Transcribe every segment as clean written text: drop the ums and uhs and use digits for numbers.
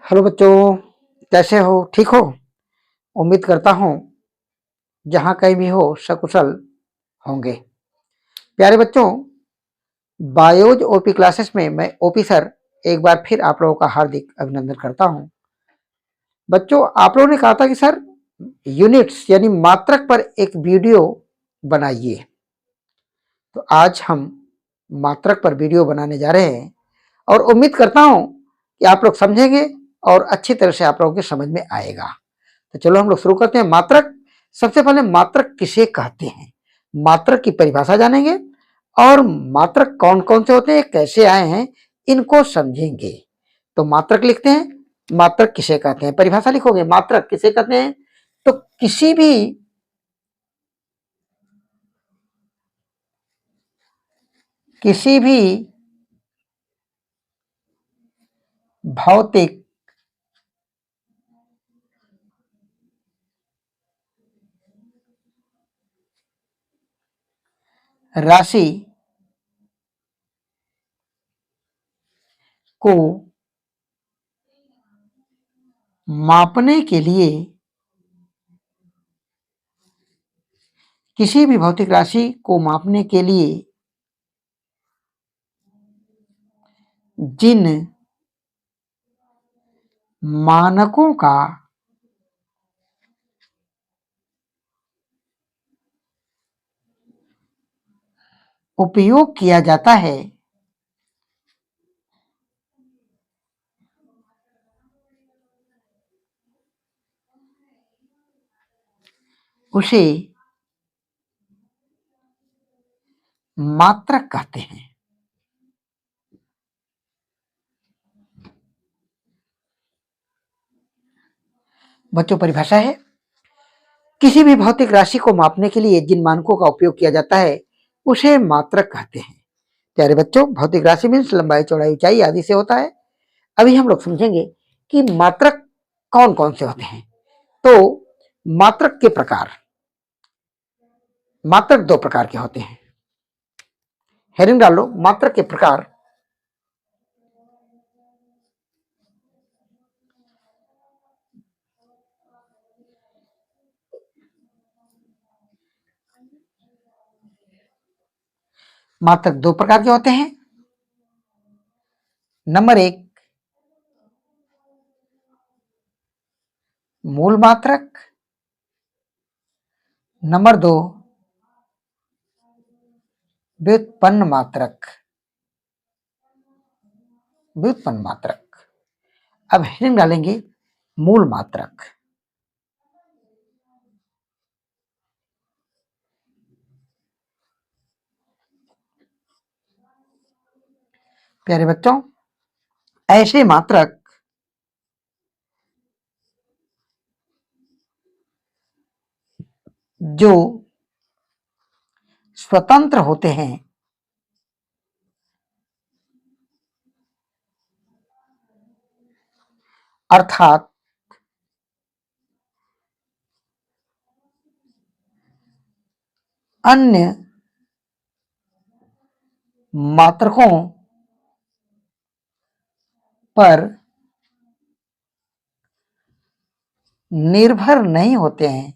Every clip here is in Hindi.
हेलो बच्चों, कैसे हो? ठीक हो? उम्मीद करता हूँ जहाँ कहीं भी हो सकुशल होंगे। प्यारे बच्चों, बायोज ओपी क्लासेस में मैं ओपी सर एक बार फिर आप लोगों का हार्दिक अभिनंदन करता हूँ। बच्चों, आप लोगों ने कहा था कि सर यूनिट्स यानी मात्रक पर एक वीडियो बनाइए, तो आज हम मात्रक पर वीडियो बनाने जा रहे हैं और उम्मीद करता हूँ कि आप लोग समझेंगे और अच्छी तरह से आप लोगों के समझ में आएगा। तो चलो हम लोग शुरू करते हैं। मात्रक, सबसे पहले मात्रक किसे कहते हैं, मात्रक की परिभाषा जानेंगे और मात्रक कौन कौन से होते हैं, कैसे आए हैं, इनको समझेंगे। तो मात्रक लिखते हैं, मात्रक किसे कहते हैं, परिभाषा लिखोगे। मात्रक किसे कहते हैं? तो किसी भी भौतिक राशि को मापने के लिए, किसी भी भौतिक राशि को मापने के लिए जिन मानकों का उपयोग किया जाता है उसे मात्रक कहते हैं। बच्चों, परिभाषा है, किसी भी भौतिक राशि को मापने के लिए जिन मानकों का उपयोग किया जाता है उसे मात्रक कहते हैं। प्यारे बच्चों, भौतिक राशि मीन्स लंबाई, चौड़ाई, ऊंचाई आदि से होता है। अभी हम लोग समझेंगे कि मात्रक कौन कौन से होते हैं। तो मात्रक के प्रकार, मात्रक दो प्रकार के होते हैं। हेडिंग डाल लो, मात्रक के प्रकार। मात्रक दो प्रकार के होते हैं। नंबर एक, मूल मात्रक। नंबर दो, व्युत्पन्न मात्रक। व्युत्पन्न मात्रक। अब हेडिंग डालेंगे, मूल मात्रक। प्यारे बच्चों, ऐसे मात्रक जो स्वतंत्र होते हैं, अर्थात अन्य मात्रकों पर निर्भर नहीं होते हैं,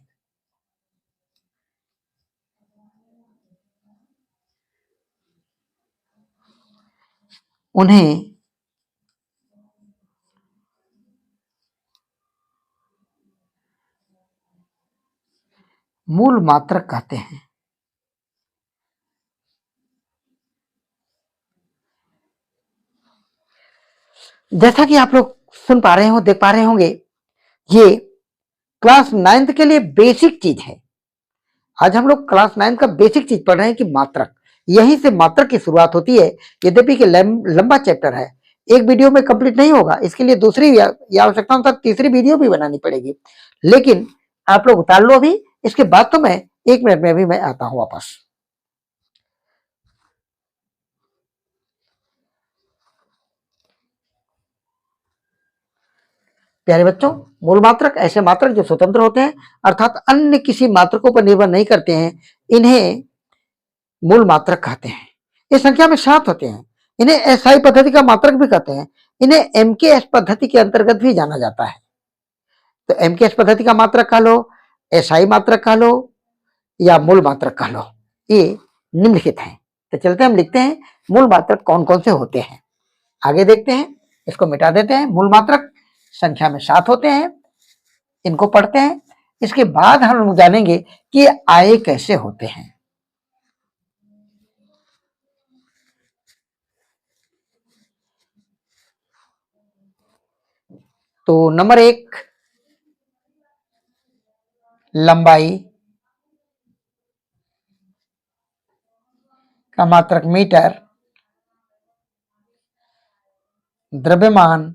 उन्हें मूल मात्रक कहते हैं। जैसा कि आप लोग सुन पा रहे हो, देख पा रहे होंगे, ये क्लास 9th के लिए बेसिक चीज है। आज हम लोग क्लास 9 का बेसिक चीज पढ़ रहे हैं कि मात्रक, यहीं से मात्रक की शुरुआत होती है। यद्यपि कि लंबा चैप्टर है, एक वीडियो में कंप्लीट नहीं होगा, इसके लिए दूसरी या आवश्यकता अनुसार तीसरी वीडियो भी बनानी पड़ेगी। लेकिन आप लोग उतार लो अभी, इसके बाद तो मैं 1 मिनट में भी मैं आता हूं वापस। प्यारे बच्चों, मूल मात्रक ऐसे मात्रक जो स्वतंत्र होते हैं, अर्थात अन्य किसी मात्रकों पर निर्भर नहीं करते हैं, इन्हें मूल मात्रक कहते हैं। इस संख्या में 7 होते हैं। इन्हें एसआई पद्धति का मात्रक भी कहते हैं। इन्हें एमकेएस पद्धति के अंतर्गत भी जाना जाता है। तो एमकेएस पद्धति का मात्रक कह लो, एसआई मात्रक कह लो या मूल मात्रक कह लो, ये निम्नलिखित हैं। तो चलते हम लिखते हैं मूल मात्रक कौन कौन से होते हैं। आगे देखते हैं, इसको मिटा देते हैं। मूल मात्रक संख्या में 7 होते हैं, इनको पढ़ते हैं। इसके बाद हम लोग जानेंगे कि आए कैसे होते हैं। तो नंबर 1, लंबाई का मात्रक मीटर, द्रव्यमान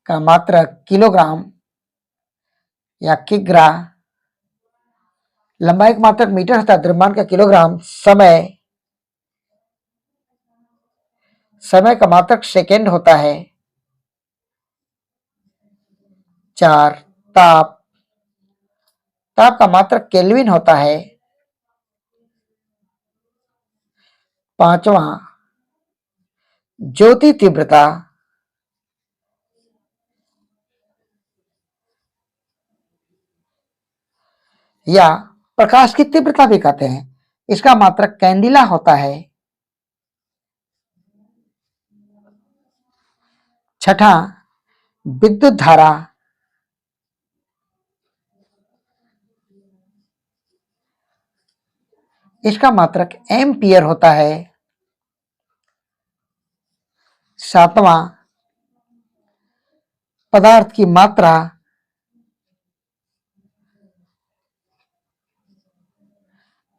का मात्रक किलोग्राम या किग्रा, लंबाई का मात्रक मीटर होता है, द्रव्यमान का किलोग्राम, समय का मात्रक सेकेंड होता है, 4, ताप का मात्रक केल्विन होता है, 5वां ज्योति तीव्रता, या प्रकाश की तीव्रता भी कहते हैं, इसका मात्रक कैंडिला होता है, 6ठा विद्युत धारा, इसका मात्रक एम्पियर होता है, 7वां पदार्थ की मात्रा,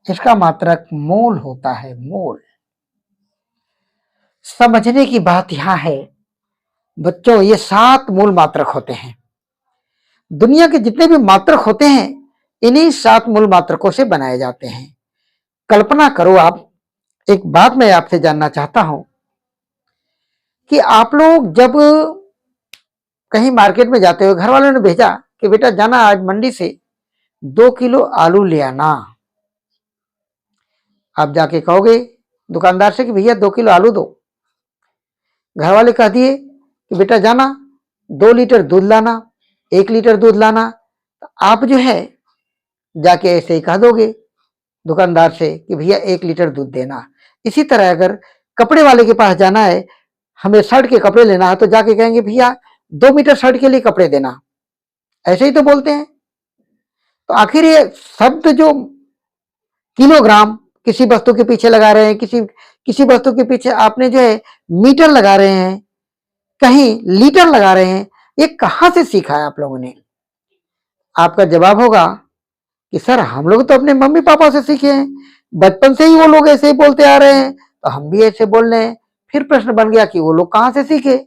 इसका मात्रक मोल होता है, मोल। समझने की बात यहां है बच्चों, ये 7 मूल मात्रक होते हैं। दुनिया के जितने भी मात्रक होते हैं इन्हीं 7 मूल मात्रकों से बनाए जाते हैं। कल्पना करो आप, एक बात मैं आपसे जानना चाहता हूं कि आप लोग जब कहीं मार्केट में जाते हो, घर वालों ने भेजा कि बेटा जाना आज मंडी से 2 किलो आलू ले आना, आप जाके कहोगे दुकानदार से कि भैया 2 किलो आलू दो। घर वाले कह दिए कि बेटा जाना 2 लीटर दूध लाना, 1 लीटर दूध लाना। तो आप जो है जाके ऐसे ही कह दोगे दुकानदार से कि भैया 1 लीटर दूध देना। इसी तरह अगर कपड़े वाले के पास जाना है, हमें शर्ट के कपड़े लेना है, तो जाके कहेंगे भैया 2 मीटर शर्ट के लिए कपड़े देना। ऐसे ही तो बोलते हैं। तो आखिर ये शब्द जो किलोग्राम किसी वस्तु के पीछे लगा रहे हैं, किसी वस्तु के पीछे आपने जो है मीटर लगा रहे हैं, कहीं लीटर लगा रहे हैं, ये कहां से सीखा है आप लोगों ने? आपका जवाब होगा कि सर हम लोग तो अपने मम्मी पापा से सीखे हैं, बचपन से ही वो लोग ऐसे ही बोलते आ रहे हैं तो हम भी ऐसे बोल रहे हैं। फिर प्रश्न बन गया कि वो लोग कहां से सीखे?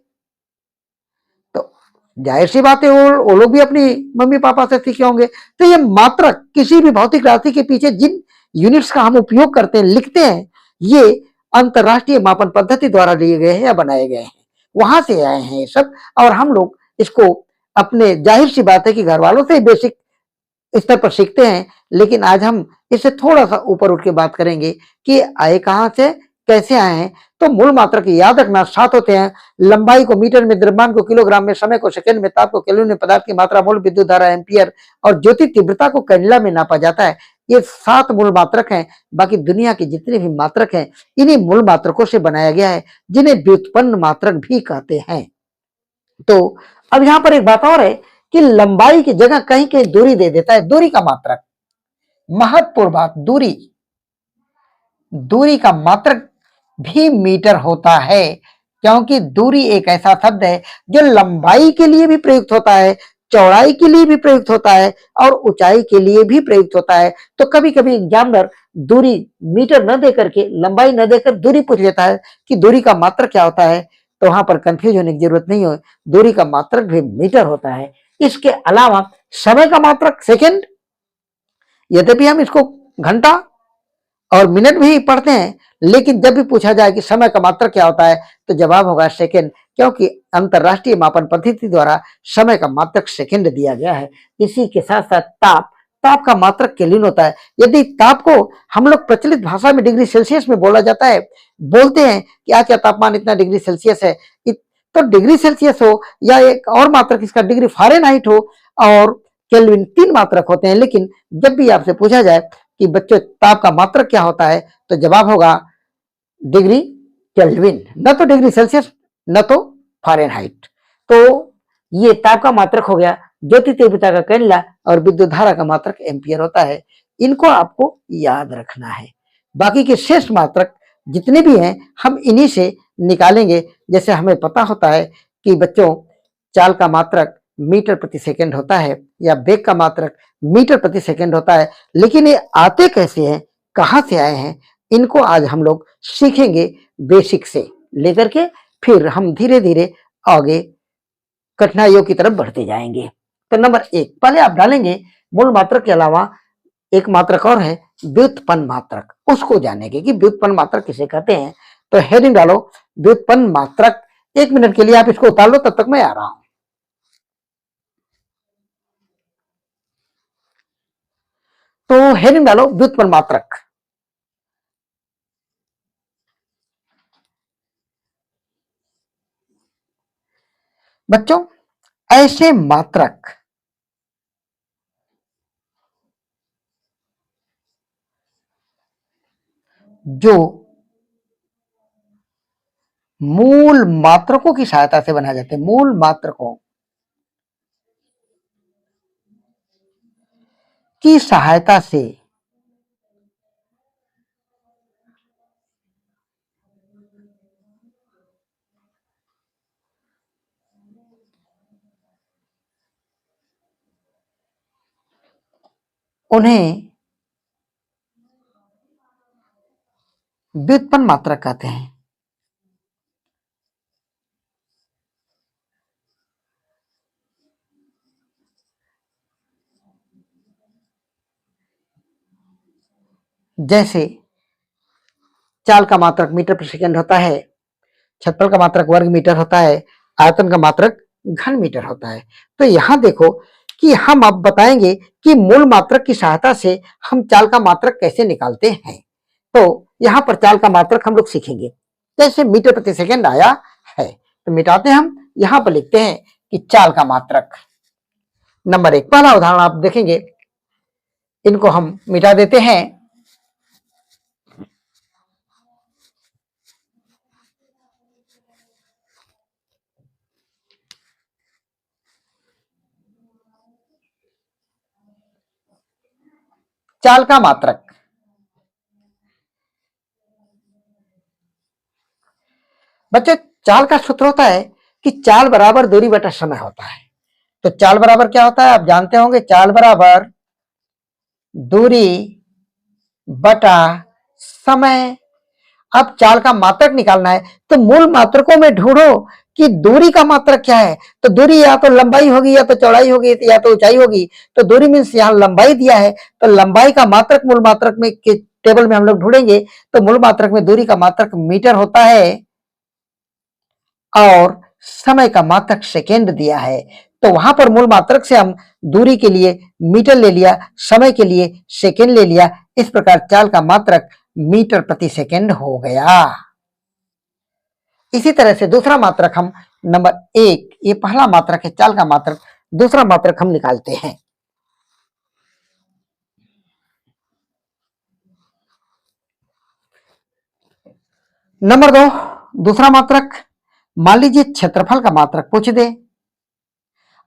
तो जाहिर सी बात है वो लोग भी अपनी मम्मी पापा से सीखे होंगे। तो ये मात्रक किसी भी भौतिक राशि के पीछे जिन यूनिट्स का हम उपयोग करते हैं, लिखते हैं, ये अंतरराष्ट्रीय मापन पद्धति द्वारा लिए गए हैं या बनाए गए हैं, वहां से आए हैं ये सब। और हम लोग इसको अपने, जाहिर सी बात है कि घर वालों से बेसिक स्तर पर सीखते हैं, लेकिन आज हम इससे थोड़ा सा ऊपर उठ के बात करेंगे कि आए कहां से, कैसे आए हैं। तो मूल मात्रक याद रखना 7 होते हैं। लंबाई को मीटर में, द्रव्यमान को किलोग्राम में, समय को सेकंड में, ताप को केल्विन में, पदार्थ की मात्रा मोल, विद्युत धारा एम्पियर और ज्योति तीव्रता को कैंडिला में नापा जाता है। ये 7 मूल मात्रक हैं। बाकी दुनिया के जितने भी मात्रक हैं इन्हीं मूल मात्रकों से बनाया गया है, जिन्हें व्युत्पन्न मात्रक भी कहते हैं। तो अब यहां पर एक बात और है कि लंबाई की जगह कहीं कहीं दूरी दे देता है। दूरी का मात्रक, महत्वपूर्ण बात, दूरी का मात्रक भी मीटर होता है, क्योंकि दूरी एक ऐसा शब्द है जो लंबाई के लिए भी प्रयुक्त होता है, चौड़ाई के लिए भी प्रयुक्त होता है और ऊंचाई के लिए भी प्रयुक्त होता है। तो कभी कभी एग्जामिनर दूरी मीटर न देकर के, लंबाई न देकर दूरी पूछ लेता है कि दूरी का मात्रक क्या होता है, तो वहां पर कंफ्यूज होने की जरूरत नहीं हो, दूरी का मात्रक भी मीटर होता है। इसके अलावा समय का मात्रक सेकंड, यद्यपि हम इसको घंटा और मिनट भी पढ़ते हैं, लेकिन जब भी पूछा जाए कि समय का मात्रक क्या होता है तो जवाब होगा सेकंड, क्योंकि अंतरराष्ट्रीय मापन पद्धति द्वारा समय का मात्रक सेकंड दिया गया है। इसी के साथ साथ ताप ताप का मात्रक केल्विन होता है। यदि ताप को हम लोग प्रचलित भाषा में डिग्री सेल्सियस में बोला जाता है, बोलते हैं कि आज का तापमान इतना डिग्री सेल्सियस है, तो डिग्री सेल्सियस हो या एक और मात्रक इसका डिग्री फ़ारेनहाइट हो और केल्विन, 3 मात्रक होते हैं। लेकिन जब भी आपसे पूछा जाए कि बच्चों ताप का मात्रक क्या होता है, तो जवाब होगा डिग्री केल्विन, न तो डिग्री सेल्सियस न तो फ़ारेनहाइट। तो ये ताप का मात्रक हो गया, ज्योति तीव्रता का कैंडला और विद्युत धारा का मात्रक एम्पियर होता है। इनको आपको याद रखना है। बाकी के शेष मात्रक जितने भी हैं हम इन्हीं से निकालेंगे। जैसे हमें पता होता है कि बच्चों चाल का मात्रक मीटर प्रति सेकंड होता है या वेग का मात्रक मीटर प्रति सेकंड होता है, लेकिन ये आते कैसे हैं, कहाँ से आए हैं, इनको आज हम लोग सीखेंगे बेसिक से लेकर के, फिर हम धीरे धीरे आगे कठिनाइयों की तरफ बढ़ते जाएंगे। तो नंबर 1 पहले आप डालेंगे मूल मात्रक के अलावा एक मात्रक और है व्युत्पन्न मात्रक, उसको जानेंगे कि व्युत्पन्न मात्रक किसे कहते हैं। तो हेडिंग डालो व्युत्पन्न मात्रक। 1 मिनट के लिए आप इसको उतार लो, तब तक मैं आ रहा हूं। तो हेडिंग डालो व्युत्पन्न मात्रक। बच्चों ऐसे मात्रक जो मूल मात्रकों की सहायता से बनाए जाते हैं, मूल मात्रकों की सहायता से उन्हें व्युत्पन्न मात्रक कहते हैं। जैसे चाल का मात्रक मीटर प्रति सेकंड होता है, क्षेत्रफल का मात्रक वर्ग मीटर होता है, आयतन का मात्रक घन मीटर होता है। तो यहां देखो कि हम अब बताएंगे कि मूल मात्रक की सहायता से हम चाल का मात्रक कैसे निकालते हैं। तो यहां पर चाल का मात्रक हम लोग सीखेंगे। जैसे मीटर प्रति सेकंड आया है, तो मिटाते हम, यहां पर लिखते हैं कि चाल का मात्रक। नंबर 1 पहला उदाहरण आप देखेंगे, इनको हम मिटा देते हैं। चाल का मात्रक, बच्चे चाल का सूत्र होता है कि चाल बराबर दूरी बटा समय होता है। तो चाल बराबर क्या होता है आप जानते होंगे, चाल बराबर दूरी बटा समय। अब चाल का मात्रक निकालना है तो मूल मात्रकों में ढूंढो कि दूरी का मात्रक क्या है। तो दूरी या तो लंबाई होगी या तो चौड़ाई होगी या तो ऊंचाई होगी। तो दूरी मीन्स यहाँ लंबाई दिया है, तो लंबाई का मात्रक मूल मात्रक में के टेबल में हम लोग ढूंढेंगे। तो मूल मात्रक में दूरी का मात्रक मीटर होता है और समय का मात्रक सेकेंड दिया है। तो वहां पर मूल मात्रक से हम दूरी के लिए मीटर ले लिया, समय के लिए सेकेंड ले लिया। इस प्रकार चाल का मात्रक मीटर प्रति सेकेंड हो गया। इसी तरह से दूसरा मात्रक हम नंबर 1, ये पहला मात्रक है चाल का मात्रक, दूसरा मात्रक हम निकालते हैं। नंबर 2 दूसरा मात्रक, मान लीजिए क्षेत्रफल का मात्रक पूछ दे।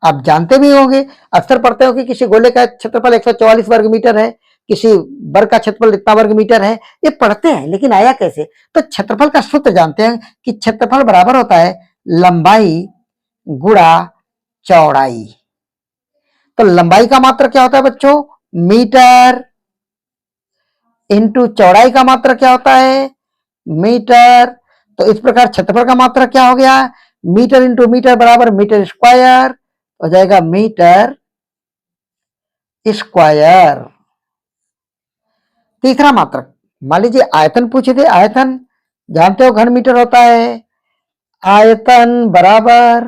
आप जानते भी होंगे, अक्सर पढ़ते हो कि किसी गोले का क्षेत्रफल 144 वर्ग मीटर है, किसी वर्ग का क्षेत्रफल इतना वर्ग मीटर है। ये पढ़ते हैं, लेकिन आया कैसे। तो क्षेत्रफल का सूत्र जानते हैं कि क्षेत्रफल बराबर होता है लंबाई गुणा चौड़ाई। तो लंबाई का मात्रक क्या होता है बच्चों, मीटर, इंटू चौड़ाई का मात्रक क्या होता है, मीटर। तो इस प्रकार क्षेत्रफल का मात्रक क्या हो गया, मीटर इंटू मीटर बराबर मीटर स्क्वायर, हो जाएगा मीटर स्क्वायर। तीसरा मात्रक, मान लीजिए आयतन पूछे थे, आयतन जानते हो घन मीटर होता है, आयतन बराबर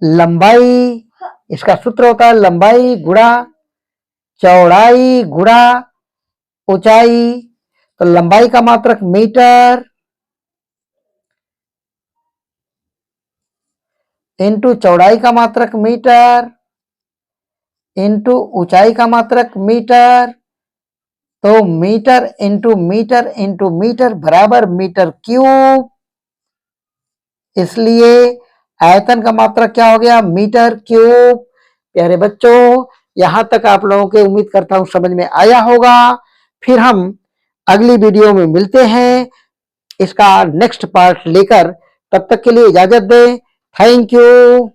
लंबाई इसका सूत्र होता है लंबाई गुणा चौड़ाई गुणा ऊंचाई। तो लंबाई का मात्रक मीटर इंटू चौड़ाई का मात्रक मीटर इंटू ऊंचाई का मात्रक मीटर। तो मीटर इंटू मीटर बराबर मीटर क्यूब। इसलिए आयतन का मात्रक क्या हो गया? Metre cube. प्यारे बच्चों, यहां तक आप लोगों के उम्मीद करता हूं समझ में आया होगा। फिर हम अगली वीडियो में मिलते हैं इसका नेक्स्ट पार्ट लेकर। तब तक के लिए इजाजत दें। Thank you.